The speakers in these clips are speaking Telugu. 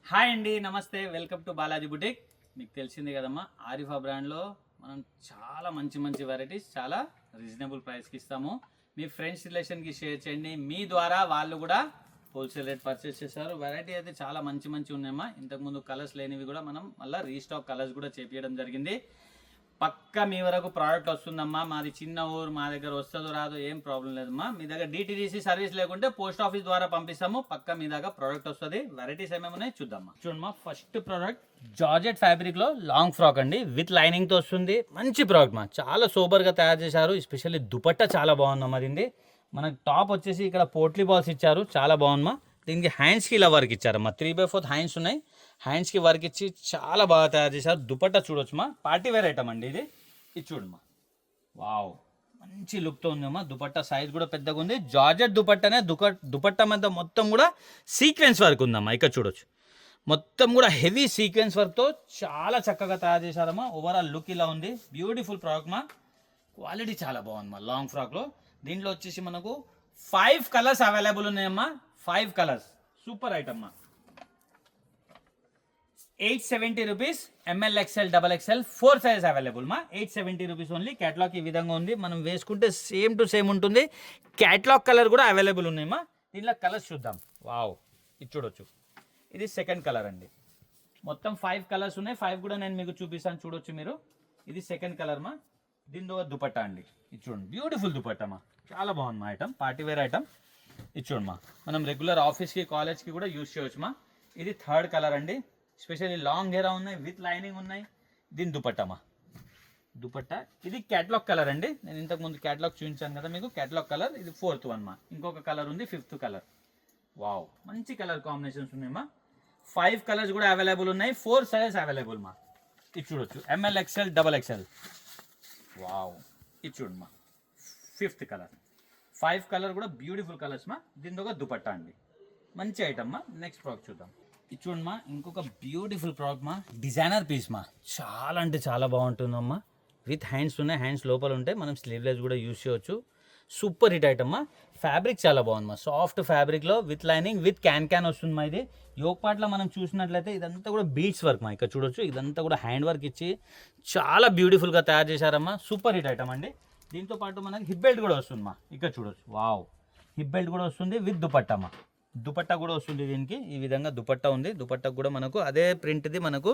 హాయ్ అండి, నమస్తే, వెల్కమ్ టు బాలాజీ బుటిక్. మీకు తెలిసింది కదమ్మా, ఆరిఫా బ్రాండ్లో మనం చాలా మంచి మంచి వెరైటీస్ చాలా రీజనబుల్ ప్రైస్కి ఇస్తాము. మీ ఫ్రెండ్స్ రిలేషన్కి షేర్ చేయండి. మీ ద్వారా వాళ్ళు కూడా హోల్సేల్ రేట్ పర్చేస్ చేశారు. వెరైటీ అయితే చాలా మంచి మంచి ఉన్నాయమ్మా. ఇంతకుముందు కలర్స్ లేనివి కూడా మనం మళ్ళీ రీస్టాక్ కలర్స్ కూడా చేపించడం జరిగింది. పక్కా మీ వరకు ప్రోడక్ట్ వస్తుందమ్మా. మాది చిన్న ఊరు, మా దగ్గర వస్తుందో రాదో ఏం ప్రాబ్లం లేదమ్మా. మీ దగ్గర డిటిడిసి సర్వీస్ లేకుంటే పోస్ట్ ఆఫీస్ ద్వారా పంపిస్తాము. పక్కా మీ దగ్గర ప్రోడక్ట్ వస్తుంది. వెరైటీస్ ఏమేమి ఉన్నాయి చూద్దామా. చూడమ్మా, ఫస్ట్ ప్రోడక్ట్ జార్జెట్ ఫ్యాబ్రిక్ లో లాంగ్ ఫ్రాక్ అండి, విత్ లైనింగ్ తో వస్తుంది. మంచి ప్రోడక్ట్ మా, చాలా సూపర్ గా తయారు చేశారు. ఎస్పెషల్లీ దుపట్టా చాలా బాగుందమ్మా. దీన్ని మనకు టాప్ వచ్చేసి ఇక్కడ పోట్లీ బాల్స్ ఇచ్చారు, చాలా బాగుందమ్మా. దీనికి హ్యాండ్స్కి ఇలా వర్క్ ఇచ్చారమ్మా. 3/4 హ్యాండ్స్ ఉన్నాయి. హ్యాండ్స్కి వర్క్ ఇచ్చి చాలా బాగా తయారు చేశారు. దుపట్టా చూడొచ్చుమా, పార్టీ వేర్ ఐటమ్ అండి ఇది చూడమ్మా. వావ్, మంచి లుక్తో ఉందమ్మా. దుపట్టా సైజ్ కూడా పెద్దగా ఉంది. జార్జెట్ దుపట్టానే, దుపట్టా మీద మొత్తం కూడా సీక్వెన్స్ వర్క్ ఉందమ్మా. ఇక్కడ చూడొచ్చు, మొత్తం కూడా హెవీ సీక్వెన్స్ వర్క్తో చాలా చక్కగా తయారు చేశారమ్మా. ఓవరాల్ లుక్ ఇలా ఉంది. బ్యూటిఫుల్ ఫ్రాక్ మా, క్వాలిటీ చాలా బాగుందమ్మా. లాంగ్ ఫ్రాక్లో దీంట్లో వచ్చేసి మనకు 5 కలర్స్ అవైలబుల్ ఉన్నాయమ్మా. 5 కలర్స్, సూపర్ ఐటమ్ మా. 870 rupees. ML XL XXL 4 size available మా. 870 రూపీస్ ఓన్లీ. క్యాటలాగ్ ఈ విధంగా ఉంది. మనం వేసుకుంటే సేమ్ టు సేమ్ ఉంటుంది. క్యాటలాగ్ కలర్ కూడా అవైలబుల్ ఉన్నాయమ్మా. దీంట్లో కలర్స్ చూద్దాం. వావ్, ఇది చూడొచ్చు. ఇది సెకండ్ కలర్ అండి. మొత్తం 5 కలర్స్ ఉన్నాయి. 5 కూడా నేను మీకు చూపిస్తాను, చూడొచ్చు మీరు. ఇది సెకండ్ కలర్ మా. దీంతో దుపట్టా అండి, ఇది చూడండి. బ్యూటిఫుల్ దుపట్టా మా, చాలా బాగుంది మా ఐటమ్. Party wear item. ఇది చూడండి మా, మనం రెగ్యులర్ ఆఫీస్కి కాలేజ్కి కూడా యూజ్ చేయవచ్చు మా. ఇది థర్డ్ కలర్ అండి. స్పెషల్లీ లాంగ్ హెయిర్ ఉన్నాయి, విత్ లైనింగ్ ఉన్నాయి. దీని దుపట్టా మా, దుపట్టా. ఇది క్యాటలాగ్ కలర్ అండి. నేను ఇంతకుముందు క్యాటలాగ్ చూపించాను కదా మీకు. క్యాటలాగ్ కలర్ ఇది 4th వన్ మా. ఇంకొక కలర్ ఉంది, 5th కలర్. వావ్, మంచి కలర్ కాంబినేషన్స్ ఉన్నాయి మా. 5 కలర్స్ కూడా అవైలబుల్ ఉన్నాయి. 4 సైజెస్ అవైలబుల్ మా. ఇది చూడొచ్చు, ML XL XXL. వావ్, ఇది చూడండి మా, 5th కలర్. 5 కలర్ కూడా బ్యూటిఫుల్ కలర్స్ మా. దీంతో ఒక దుపట్టా అండి, మంచి ఐటమ్ మా. నెక్స్ట్ ప్రోడక్ట్ చూద్దాం. ఇది చూడండి మా, ఇంకొక బ్యూటిఫుల్ ప్రోడక్ట్ మా. డిజైనర్ పీస్ మా, చాలా అంటే చాలా బాగుంటుందమ్మా. విత్ హ్యాండ్స్ ఉన్నాయి, హ్యాండ్స్ లోపల ఉంటాయి. మనం స్లీవ్లెస్ కూడా యూజ్ చేయవచ్చు. సూపర్ హిట్ ఐటమ్ మా. ఫ్యాబ్రిక్ చాలా బాగుంది మా, సాఫ్ట్ ఫ్యాబ్రిక్లో విత్ లైనింగ్ విత్ క్యాన్ వస్తుంది మా. ఇది యోక్ పార్ట్లో మనం చూసినట్లయితే ఇదంతా కూడా బీడ్స్ వర్క్ మా. ఇక్కడ చూడొచ్చు, ఇదంతా కూడా హ్యాండ్ వర్క్ ఇచ్చి చాలా బ్యూటిఫుల్గా తయారు చేశారమ్మా. సూపర్ హిట్ ఐటమ్ అండి. దీంతో పాటు మనకి హిప్ బెల్ట్ కూడా వస్తుంది మా. ఇక్కడ చూడొచ్చు, వావ్, హిప్ బెల్ట్ కూడా వస్తుంది విత్ దుపట్టా మా. దుపట్టా కూడా వస్తుంది దీనికి. ఈ విధంగా దుపట్టా ఉంది. దుపట్టా కూడా మనకు అదే ప్రింట్ది మనకు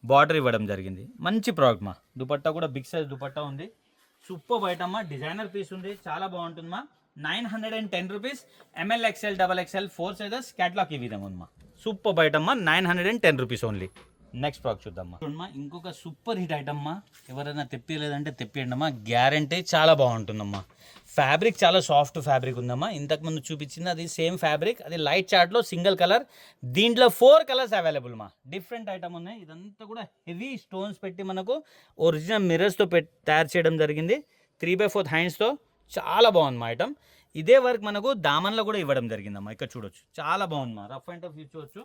బార్డర్ ఇవ్వడం జరిగింది. మంచి ప్రోడక్ట్ మా. దుపట్టా కూడా బిగ్ సైజ్ దుపట్టా ఉంది. సూపర్ ఐటమ్ మా. డిజైనర్ పీస్ ఉంది, చాలా బాగుంటుంది మా. 910 rupees. ML XL XXL 4 sizes. Catalogue ఈ విధంగా ఉంది మా. సూపర్ ఐటమ్ మా, 910 రూపీస్ ఓన్లీ. నెక్స్ట్ ప్రోడక్ట్ చూద్దామా. చూడమ్మా, ఇంకొక సూపర్ హిట్ ఐటమ్ మా. ఎవరైనా తెప్పిలేదంటే తెప్పియండి అమ్మా, గ్యారంటీ చాలా బాగుంటుందమ్మా. ఫ్యాబ్రిక్ చాలా సాఫ్ట్ ఫ్యాబ్రిక్ ఉందమ్మా. ఇంతకుముందు చూపించింది అది సేమ్ ఫ్యాబ్రిక్, అది లైట్ చార్ట్లో సింగిల్ కలర్. దీంట్లో 4 కలర్స్ అవైలబుల్ మా. డిఫరెంట్ ఐటమ్ ఉన్నాయి. ఇదంతా కూడా హెవీ స్టోన్స్ పెట్టి మనకు ఒరిజినల్ మిర్రర్స్తో తయారు చేయడం జరిగింది. 3/4 హ్యాండ్స్తో చాలా బాగుంది మా ఐటమ్. ఇదే వర్క్ మనకు దామన్లో కూడా ఇవ్వడం జరిగిందమ్మా. ఇక్కడ చూడొచ్చు, చాలా బాగుంది మా. రఫ్ అండ్ టఫ్ యూజ్ చేయవచ్చు.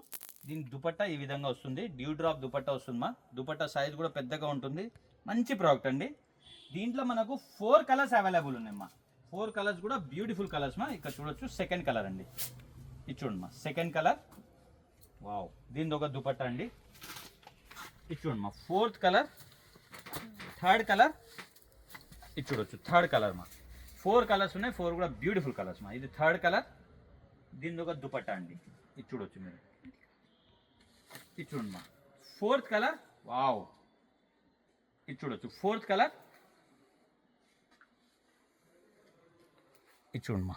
దీనికి దుపట్టా ఈ విధంగా వస్తుంది. డ్యూ డ్రాప్ దుపట్టా వస్తుంది మా. దుపట్టా సైజ్ కూడా పెద్దగా ఉంటుంది. మంచి ప్రోడక్ట్ అండి. దీంట్లో మనకు 4 కలర్స్ అవైలబుల్ ఉన్నాయి మా. 4 కలర్స్ కూడా బ్యూటిఫుల్ కలర్స్ మా. ఇక్కడ చూడొచ్చు, సెకండ్ కలర్ అండి. ఇది చూడండి మా, సెకండ్ కలర్. వావ్, దీని ఒక దుపట్టా అండి. ఇది చూడండి మా, 4th కలర్. Third colour. ఇది చూడొచ్చు, థర్డ్ కలర్ మా. 4 కలర్స్ ఉన్నాయి. 4 కూడా బ్యూటిఫుల్ కలర్స్ మా. ఇది థర్డ్ కలర్. దీని ఒక దుపట్టా అండి. ఇది చూడొచ్చు మీరు. ఇది చూడండి మా, 4th కలర్. వావ్, ఇది చూడొచ్చు, 4th కలర్. ఇది చూడండి మా,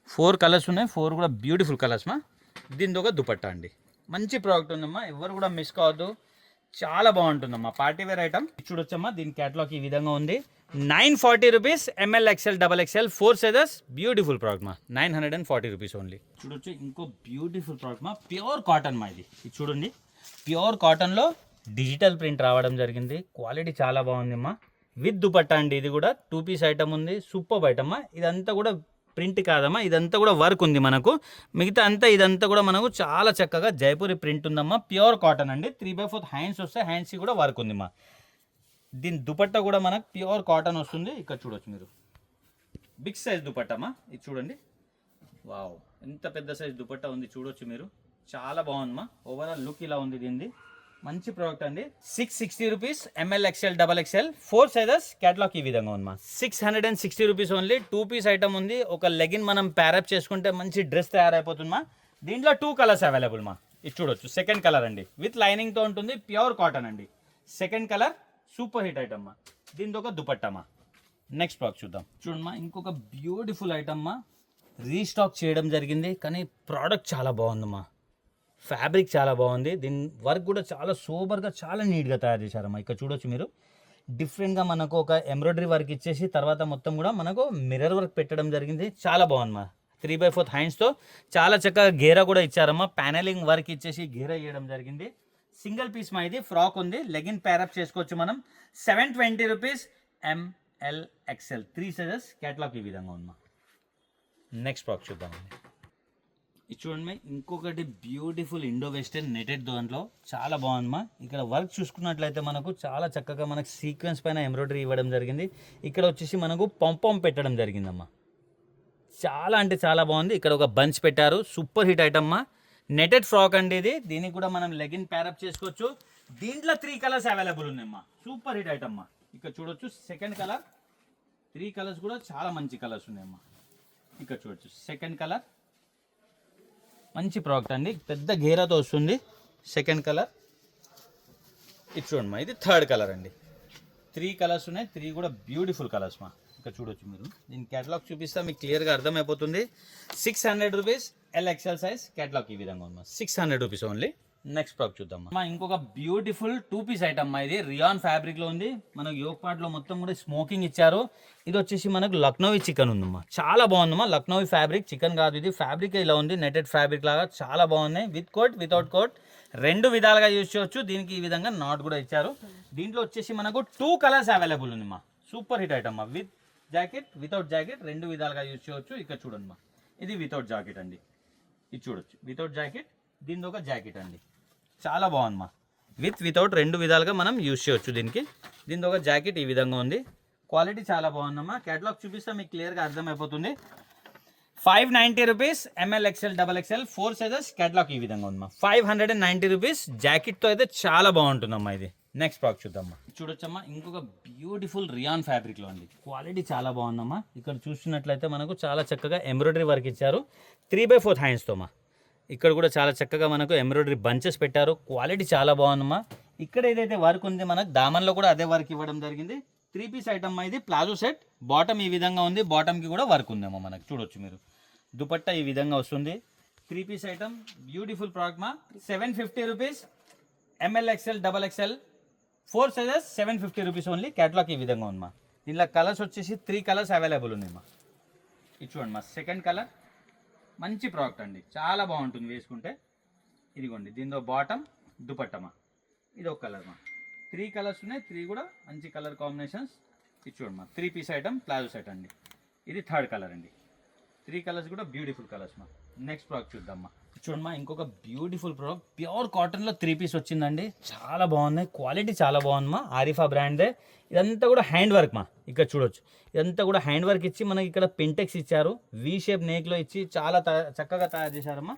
4 కలర్స్ ఉన్నాయి. 4 కూడా బ్యూటిఫుల్ కలర్స్ మా. దీని ఒక దుపట్టా అండి. మంచి ప్రోడక్ట్ ఉందమ్మా, ఎవరు కూడా మిస్ కావద్దు. చాలా బాగుంటుందమ్మా, పార్టీ వేర్ ఐటమ్. చూడొచ్చమ్మా, దీని క్యాటలాగ్ ఈ విధంగా ఉంది. 940 rupees. ML XL XXL 4 sizes. Beautiful product మా, 940 రూపీస్ ఓన్లీ. చూడొచ్చు, ఇంకో బ్యూటిఫుల్ ప్రోడక్ట్ మా. ప్యూర్ కాటన్ మా. ఇది చూడండి, ప్యూర్ కాటన్లో డిజిటల్ ప్రింట్ రావడం జరిగింది. క్వాలిటీ చాలా బాగుంది మా. విత్ దుపట్టా అండి. ఇది కూడా 2 పీస్ ఐటమ్ ఉంది. సూపర్ ఐటమ్ మా. ఇదంతా కూడా ప్రింట్ కాదమ్మా, ఇదంతా కూడా వర్క్ ఉంది మనకు. మిగతా అంతా ఇదంతా కూడా మనకు చాలా చక్కగా జైపూరి ప్రింట్ ఉందమ్మా. ప్యూర్ కాటన్ అండి. 3/4 హ్యాండ్స్ వస్తాయి. హ్యాండ్స్కి కూడా వర్క్ ఉంది మా. దీని దుపట్టా కూడా మనకు ప్యూర్ కాటన్ వస్తుంది. ఇక్కడ చూడొచ్చు మీరు, బిగ్ సైజ్ దుపట్టమ్మా, ఇది చూడండి. వావ్, ఎంత పెద్ద సైజ్ దుపట్టా ఉంది చూడొచ్చు మీరు. చాలా బాగుందమ్మా. ఓవరాల్ లుక్ ఇలా ఉంది దీనిది. మంచి ప్రోడక్ట్ అండి. 660 rupees, M L XL double XL 4 sizes. Catalogue ఈ విధంగా ఉందమ్మా. 660 రూపీస్ ఓన్లీ. 2 పీస్ ఐటమ్ ఉంది. ఒక లెగిన్ మనం ప్యారప్ చేసుకుంటే మంచి డ్రెస్ తయారైపోతుందమ్మా. దీంట్లో 2 కలర్స్ అవైలబుల్ మా. ఇది చూడొచ్చు, సెకండ్ కలర్ అండి, విత్ లైనింగ్తో ఉంటుంది, ప్యూర్ కాటన్ అండి. Second colour super hit item మా. దీంతో ఒక దుపట్టమ్మా. నెక్స్ట్ ప్రోడక్ట్ చూద్దాం. చూడమ్మా, ఇంకొక బ్యూటిఫుల్ ఐటమ్ మా. రీస్టాక్ చేయడం జరిగింది, కానీ ప్రోడక్ట్ చాలా బాగుందమ్మా. ఫ్యాబ్రిక్ చాలా బాగుంది. దీని వర్క్ కూడా చాలా సూపర్గా, చాలా నీట్గా తయారు చేశారమ్మా. ఇక్కడ చూడొచ్చు మీరు. డిఫరెంట్గా మనకు ఒక ఎంబ్రాయిడరీ వర్క్ ఇచ్చేసి తర్వాత మొత్తం కూడా మనకు మిర్రర్ వర్క్ పెట్టడం జరిగింది. చాలా బాగుందమ్మా. 3/4 హ్యాండ్స్తో చాలా చక్కగా గేరా కూడా ఇచ్చారమ్మా. ప్యానలింగ్ వర్క్ ఇచ్చేసి గేరా ఇవ్వడం జరిగింది. సింగిల్ పీస్ మా. ఇది ఫ్రాక్ ఉంది, లెగిన్ ప్యారప్ చేసుకోవచ్చు మనం. 720 rupees, M L XL 3 sizes. Catalogue ఈ విధంగా ఉందమ్మా. నెక్స్ట్ ప్రోడక్ట్ చూద్దామండి. ఇది చూడండి, ఇంకొకటి బ్యూటిఫుల్ ఇండో వెస్టర్న్ నెటెడ్ దాంట్లో చాలా బాగుందమ్మా. ఇక్కడ వర్క్ చూసుకున్నట్లయితే మనకు చాలా చక్కగా మనకు సీక్వెన్స్ పైన ఎంబ్రాయిడరీ ఇవ్వడం జరిగింది. ఇక్కడ వచ్చేసి మనకు పంపం పెట్టడం జరిగిందమ్మా. చాలా అంటే చాలా బాగుంది. ఇక్కడ ఒక బంచ్ పెట్టారు. సూపర్ హిట్ ఐటమ్ మా. నెటెడ్ ఫ్రాక్ అండి ఇది. దీనికి కూడా మనం లెగిన్ ప్యారప్ చేసుకోవచ్చు. దీంట్లో 3 కలర్స్ అవైలబుల్ ఉన్నాయమ్మా. సూపర్ హిట్ ఐటమ్ మా. ఇక్కడ చూడొచ్చు, సెకండ్ కలర్. 3 కలర్స్ కూడా చాలా మంచి కలర్స్ ఉన్నాయమ్మా. ఇక్కడ చూడొచ్చు, సెకండ్ కలర్. మంచి ప్రోడక్ట్ అండి, పెద్ద గేరాతో వస్తుంది. Second colour. ఇది చూడమ్మా, ఇది థర్డ్ కలర్ అండి. 3 కలర్స్ ఉన్నాయి. 3 కూడా బ్యూటిఫుల్ కలర్స్ మా. ఇక్కడ చూడొచ్చు మీరు. దీని క్యాటలాగ్ చూపిస్తా, మీకు క్లియర్గా అర్థమైపోతుంది. 600 rupees, L XL size. Catalogue ఈ విధంగా ఉంది. 600 రూపీస్ ఓన్లీ. నెక్స్ట్ ప్రోడక్ట్ చూద్దాం. ఇంకొక బ్యూటిఫుల్ 2 పీస్ ఐటమ్ మా. ఇది రియాన్ ఫ్యాబ్రిక్ లో ఉంది. మనకు యోక్ పార్ట్ లో మొత్తం కూడా స్మోకింగ్ ఇచ్చారు. ఇది వచ్చేసి మనకు లక్నోవి చికెన్ ఉందమ్మా. చాలా బాగుందమ్మా. లక్నోవి ఫ్యాబ్రిక్, చికెన్ కాదు ఇది. ఫ్యాబ్రిక్ ఇలా ఉంది, నెటెడ్ ఫ్యాబ్రిక్ లాగా చాలా బాగున్నాయి. విత్ కోట్, వితౌట్ కోట్ 2 విధాలుగా యూజ్ చేయవచ్చు. దీనికి ఈ విధంగా నాట్ కూడా ఇచ్చారు. దీంట్లో వచ్చేసి మనకు 2 కలర్స్ అవైలబుల్ ఉంది మా. సూపర్ హిట్ ఐటమ్ మా. విత్ జాకెట్, వితౌట్ జాకెట్ 2 విధాలుగా యూజ్ చేయవచ్చు. ఇక్కడ చూడండి మా, ఇది వితౌట్ జాకెట్ అండి. ఇది చూడొచ్చు, వితౌట్ జాకెట్. దీని ఒక జాకెట్ అండి. చాలా బాగుందమ్మా. వితౌట్ 2 విధాలుగా మనం యూజ్ చేయవచ్చు దీనికి. దీని ఒక జాకెట్ ఈ విధంగా ఉంది. క్వాలిటీ చాలా బాగుందమ్మా. క్యాటలాగ్ చూపిస్తే మీకు క్లియర్గా అర్థమైపోతుంది. 590 rupees, M L XL double XL 4 sizes. Catalogue ఈ విధంగా ఉందమ్మా. 590 రూపీస్. జాకెట్తో అయితే చాలా బాగుంటుందమ్మా ఇది. నెక్స్ట్ ప్రోడక్ట్ చూద్దామా. చూడొచ్చమ్మా, ఇంకొక బ్యూటిఫుల్ రియాన్ ఫ్యాబ్రిక్లో అండి. క్వాలిటీ చాలా బాగుందమ్మా. ఇక్కడ చూస్తున్నట్లయితే మనకు చాలా చక్కగా ఎంబ్రాయిడరీ వర్క్ ఇచ్చారు. 3/4 హ్యాండ్స్తో మా. ఇక్కడ కూడా చాలా చక్కగా మనకు ఎంబ్రాయిడరీ బంచెస్ పెట్టారు. క్వాలిటీ చాలా బాగుందమ్మా. ఇక్కడ ఏదైతే వర్క్ ఉంది మనకు దామన్లో కూడా అదే వర్క్ ఇవ్వడం జరిగింది. 3 పీస్ ఐటమ్ ఇది. Palazzo set. బాటమ్ ఈ విధంగా ఉంది. బాటమ్కి కూడా వర్క్ ఉందేమో మనకు. చూడొచ్చు మీరు. దుపట్టా ఈ విధంగా వస్తుంది. 3 పీస్ ఐటమ్, బ్యూటిఫుల్ ప్రోడక్ట్ మా. 750 rupees, M L XL double XL 4 sizes. 750 rupees only. Catalogue ఈ విధంగా ఉందమ్మా. దీనిలో కలర్స్ వచ్చేసి 3 కలర్స్ అవైలబుల్ ఉన్నాయమ్మా. ఇది చూడండి మా, సెకండ్ కలర్. మంచి ప్రోడక్ట్ అండి, చాలా బాగుంటుంది వేసుకుంటే. ఇదిగోండి, దీంతో బాటమ్, దుపట్టమా. ఇది ఒక కలర్ మా. 3 కలర్స్ ఉన్నాయి. 3 కూడా మంచి కలర్ కాంబినేషన్స్. ఇది చూడమ్మా, 3 పీస్ ఐటమ్, ప్లాజో సెట్ అండి. ఇది థర్డ్ కలర్ అండి. 3 కలర్స్ కూడా బ్యూటిఫుల్ కలర్స్ మా. నెక్స్ట్ ప్రోడక్ట్ చూద్దామా. చూడమ్మా, ఇంకొక బ్యూటిఫుల్ ప్రోడక్ట్. ప్యూర్ కాటన్లో 3 పీస్ వచ్చిందండి. చాలా బాగున్నాయి. క్వాలిటీ చాలా బాగుందమ్మా. ఆరిఫా బ్రాండ్దే. ఇదంతా కూడా హ్యాండ్ వర్క్ మా. ఇక్కడ చూడొచ్చు, ఇదంతా కూడా హ్యాండ్ వర్క్ ఇచ్చి మనకి ఇక్కడ పెంటెక్స్ ఇచ్చారు. వి షేప్ నేక్లో ఇచ్చి చాలా చక్కగా తయారు చేశారమ్మా.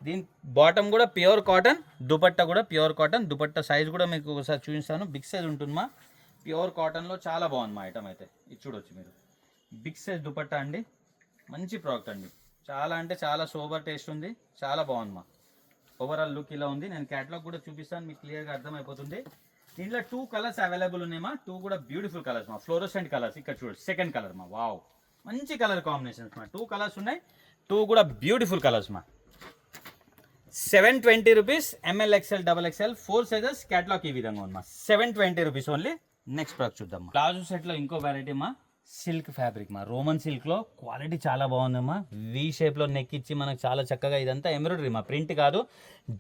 దీని బాటమ్ కూడా ప్యూర్ కాటన్, దుపట్టా కూడా ప్యూర్ కాటన్. దుపట్టా సైజ్ కూడా మీకు ఒకసారి చూపిస్తాను. బిగ్ సైజ్ ఉంటుందమ్మా. ప్యూర్ కాటన్లో చాలా బాగుంది మా ఐటమ్ అయితే. ఇది చూడొచ్చు మీరు. బిగ్ సైజ్ దుపట్టా అండి. మంచి ప్రోడక్ట్ అండి. చాలా అంటే చాలా సోబర్ టేస్ట్ ఉంది. చాలా బాగుంది మా. ఓవరాల్ లుక్ ఇలా ఉంది. నేను క్యాటలాగ్ కూడా చూపిస్తాను, మీకు క్లియర్గా అర్థమైపోతుంది. దీంట్లో 2 కలర్స్ అవైలబుల్ ఉన్నాయమ్మా. 2 కూడా బ్యూటిఫుల్ కలర్స్ మా. Fluorescent colours. ఇక్కడ చూడండి, సెకండ్ కలర్ మా. వావ్, మంచి కలర్ కాంబినేషన్స్ మా. 2 కలర్స్ ఉన్నాయి. 2 కూడా బ్యూటిఫుల్ కలర్స్ మా. 720 rupees, M L XL double XL 4 sizes. Catalogue ఈ విధంగా ఉంది మా. 720 రూపీస్ ఓన్లీ. నెక్స్ట్ ప్రోడక్ట్ చూద్దాం. ప్లాజో సెట్లో ఇంకో వెరైటీ మా. సిల్క్ ఫ్యాబ్రిక్ మా. రోమన్ సిల్క్లో క్వాలిటీ చాలా బాగుందమ్మా. వి షేప్లో నెక్ ఇచ్చి మనకు చాలా చక్కగా. ఇదంతా ఎంబ్రాయిడరీ మా, ప్రింట్ కాదు.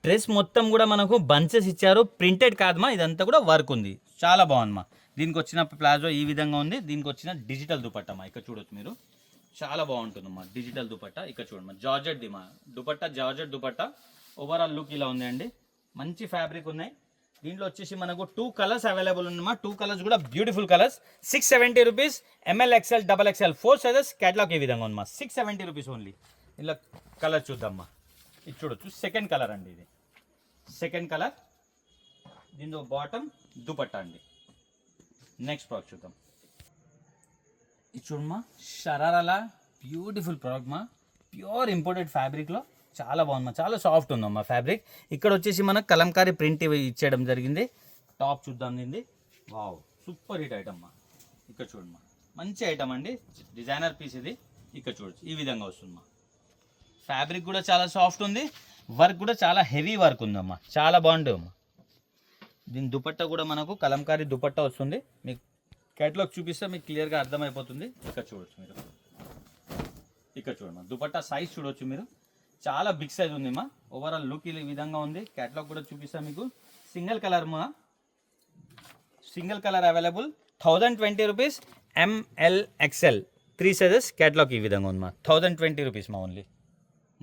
డ్రెస్ మొత్తం కూడా మనకు బంచెస్ ఇచ్చారు. ప్రింటెడ్ కాదమ్మా, ఇదంతా కూడా వర్క్ ఉంది. చాలా బాగుందమ్మా. దీనికి వచ్చిన ప్లాజో ఈ విధంగా ఉంది. దీనికి వచ్చిన డిజిటల్ దుపట్టమ్మా. ఇక్కడ చూడొచ్చు మీరు. చాలా బాగుంటుందమ్మా డిజిటల్ దుపట్టా. ఇక్కడ చూడమ్మా, జార్జెట్ ది మా dupatta. Georgette dupatta. Overall look ఇలా ఉంది అండి. మంచి ఫ్యాబ్రిక్ ఉన్నాయి. దీంట్లో వచ్చేసి మనకు 2 కలర్స్ అవైలబుల్ ఉన్నమా. 2 కలర్స్ కూడా beautiful colours. 670 rupees. M L XL double XL 4 sizes. Catalogue ఈ విధంగా ఉందమ్మా. 670 రూపీస్ ఓన్లీ. ఇలా కలర్ చూద్దామా. ఇది చూడొచ్చు, సెకండ్ కలర్ అండి. ఇది సెకండ్ కలర్. దీంట్లో బాటమ్ దుపట్టా అండి. నెక్స్ట్ ప్రోడక్ట్ చూద్దాం. ఇది చూడమ్మా, షరారాలా బ్యూటిఫుల్ ప్రోడక్ట్ మా. ప్యూర్ ఇంపోర్టెడ్ ఫ్యాబ్రిక్లో చాలా బాగుందమ్మా. చాలా సాఫ్ట్ ఉందమ్మా ఫ్యాబ్రిక్. ఇక్కడ వచ్చేసి మనకు కలంకారీ ప్రింట్ ఇచ్చేయడం జరిగింది. టాప్ చూద్దాం దీన్ని. వావ్, సూపర్ హిట్ ఐటమ్ మా. ఇక్కడ చూడమ్మా, మంచి ఐటమ్ అండి. డిజైనర్ పీస్ ఇది. ఇక్కడ చూడొచ్చు, ఈ విధంగా వస్తుందమ్మా. ఫ్యాబ్రిక్ కూడా చాలా సాఫ్ట్ ఉంది. వర్క్ కూడా చాలా హెవీ వర్క్ ఉందమ్మా. చాలా బాగుంటుందమ్మా. దీని దుపట్టా కూడా మనకు కలంకారీ దుపట్టా వస్తుంది. మీకు క్యాటలాగ్ చూపిస్తే మీకు క్లియర్గా అర్థమైపోతుంది. ఇక్కడ చూడొచ్చు మీరు. ఇక్కడ చూడమ్మా, దుపట్టా సైజ్ చూడొచ్చు మీరు. చాలా బిగ్ సైజ్ ఉంది మా. ఓవరాల్ లుక్ ఈ విధంగా ఉంది. క్యాటలాగ్ కూడా చూపిస్తా మీకు. సింగిల్ కలర్ మా, single colour available. 1020 rupees. M L XL 3 sizes. Catalogue ఈ విధంగా ఉంది మా. 1020 రూపీస్ మా ఓన్లీ.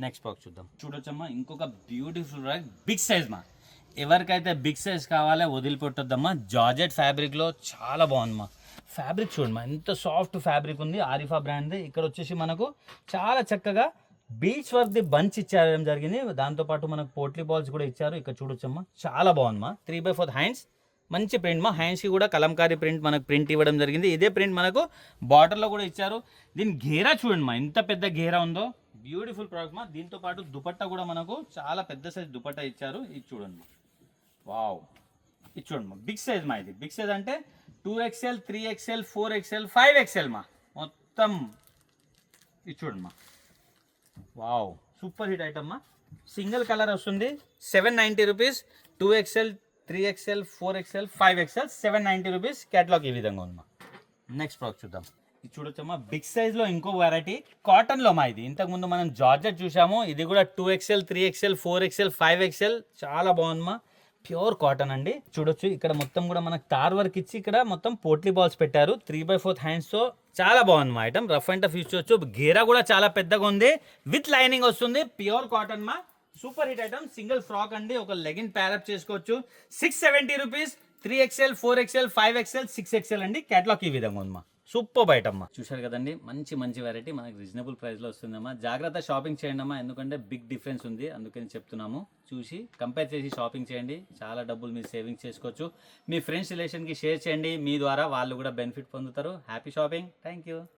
నెక్స్ట్ బాక్స్ చూద్దాం. చూడొచ్చమ్మా, ఇంకొక బ్యూటిఫుల్ బిగ్ సైజ్ మా. ఎవరికైతే బిగ్ సైజ్ కావాలో వదిలిపెట్టొద్దమ్మా. జార్జెట్ ఫ్యాబ్రిక్లో చాలా బాగుందమ్మా. ఫ్యాబ్రిక్ చూడమ్మా, ఎంత సాఫ్ట్ ఫ్యాబ్రిక్ ఉంది. ఆరిఫా బ్రాండ్ది. ఇక్కడ వచ్చేసి మనకు చాలా చక్కగా బీచ్ వర్క్ ది బంచ్ ఇచ్చారడం జరిగింది. దాంతోపాటు మనకు పోట్లీ బాల్స్ కూడా ఇచ్చారు. ఇక్కడ చూడొచ్చమ్మా, చాలా బాగుందమ్మా. 3/4 హ్యాండ్స్. మంచి ప్రింట్ మా. హ్యాండ్స్కి కూడా కలంకారీ ప్రింట్ మనకు ప్రింట్ ఇవ్వడం జరిగింది. ఇదే ప్రింట్ మనకు బార్డర్లో కూడా ఇచ్చారు. దీని గేరా చూడండి మా, ఎంత పెద్ద గేరా ఉందో. బ్యూటిఫుల్ ప్రోడక్ట్ మా. దీంతో పాటు దుపట్టా కూడా మనకు చాలా పెద్ద సైజ్ దుపట్టా ఇచ్చారు. ఇది చూడండి. వావ్, ఇది చూడండి. బిగ్ సైజ్ మా. ఇది బిగ్ సైజ్ అంటే 2XL 3XL 4XL 5XL మా. మొత్తం ఇది చూడండి మా. వావ్, సూపర్ హిట్ ఐటమ్ మా. సింగిల్ కలర్ వస్తుంది. 790 rupees. 2XL 3XL 4XL 5XL 790 rupees. Catalogue ఈ విధంగా ఉంది మా. నెక్స్ట్ ప్రోడక్ట్ చూద్దాం. ఇది చూడొచ్చమ్మా, బిగ్ సైజ్లో ఇంకో వెరైటీ కాటన్లో మా. ఇది ఇంతకుముందు మనం జార్జెట్ చూసాము. ఇది కూడా 2XL 3XL 4XL 5XL చాలా బాగుందమ్మా. ప్యూర్ కాటన్ అండి. చూడొచ్చు, ఇక్కడ మొత్తం కూడా మనకు తార్ వర్క్ ఇచ్చి ఇక్కడ మొత్తం పోట్లీ బాల్స్ పెట్టారు. 3/4 హ్యాండ్స్తో చాలా బాగుంది మా item. Rough and tough use చేయొచ్చు. గేరా కూడా చాలా పెద్దగా ఉంది. విత్ లైనింగ్ వస్తుంది. ప్యూర్ కాటన్ మా. Super hit item. Single frock అండి. ఒక లెగిన్ ప్యారప్ చేసుకోవచ్చు. 670 rupees. 3XL 4XL 5XL 6XL అండి. క్యాటలాగ్ ఈ విధంగా ఉందమ్మా. సూపర్ ఐటమ్ అమ్మా. చూశారు కదండి, మంచి మంచి వెరైటీ మనకి రీజనబుల్ ప్రైస్లో వస్తుందమ్మా. జాగ్రత్త షాపింగ్ చేయండి అమ్మా, ఎందుకంటే బిగ్ డిఫరెన్స్ ఉంది. అందుకని చెప్తున్నాము. చూసి కంపేర్ చేసి షాపింగ్ చేయండి. చాలా డబ్బులు మీరు సేవింగ్ చేసుకోవచ్చు. మీ ఫ్రెండ్స్ రిలేషన్కి షేర్ చేయండి. మీ ద్వారా వాళ్ళు కూడా బెనిఫిట్ పొందుతారు. Happy shopping. Thank you.